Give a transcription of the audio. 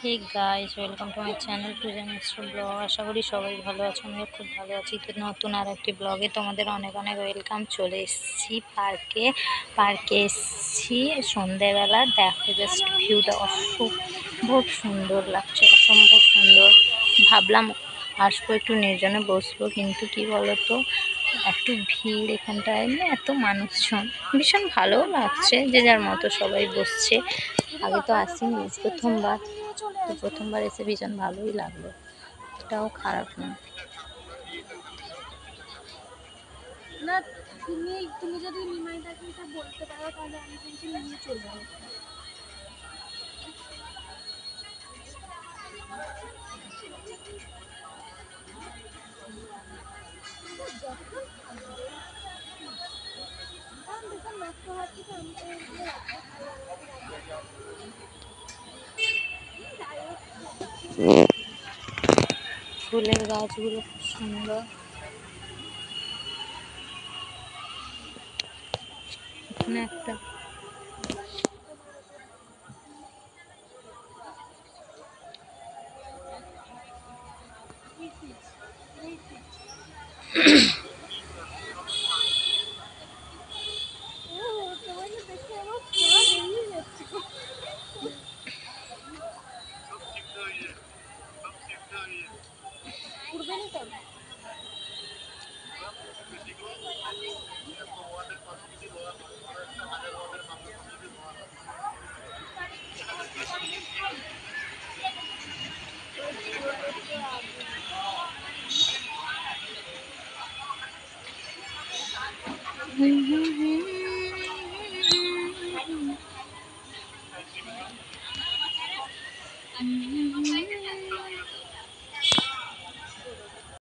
Hey guys, welcome to my channel Puja Mishra blog. আশা করি সবাই ভালো আছো, আমিও খুব ভালো আছি। তো নতুন আর একটি ব্লগে তোমাদের অনেক অনেক ওয়েলকাম। চলে এসেছি পার্কে এসেছি সন্ধেবেলা। দেখো জাস্ট ভিউটা অসম্ভব সুন্দর লাগছে, অসম্ভব সুন্দর। ভাবলাম আসবো, একটু নির্জনে বসবো, কিন্তু কি বলতো, একটু ভিড় এখানটায়, মানে এত মানুষজন। ভীষণ ভালোও লাগছে, যে যার মতো সবাই বসছে। আগে তো আসিনি, প্রথমবার। তো প্রথমবার এসে ভীষণ ভালোই লাগলো, এটাও খারাপ না। না, তুমি তুমি যদি নিমাইদাকে এটা বলতে পারো তাহলে আমি কিন্তু নিয়ে চলে যাবো। ফুলের গাছগুলো খুব সুন্দর। এখানে একটা তোমাকে দেখে আমার পড়া বেরিয়ে যাচ্ছে। উঠবে না কেন?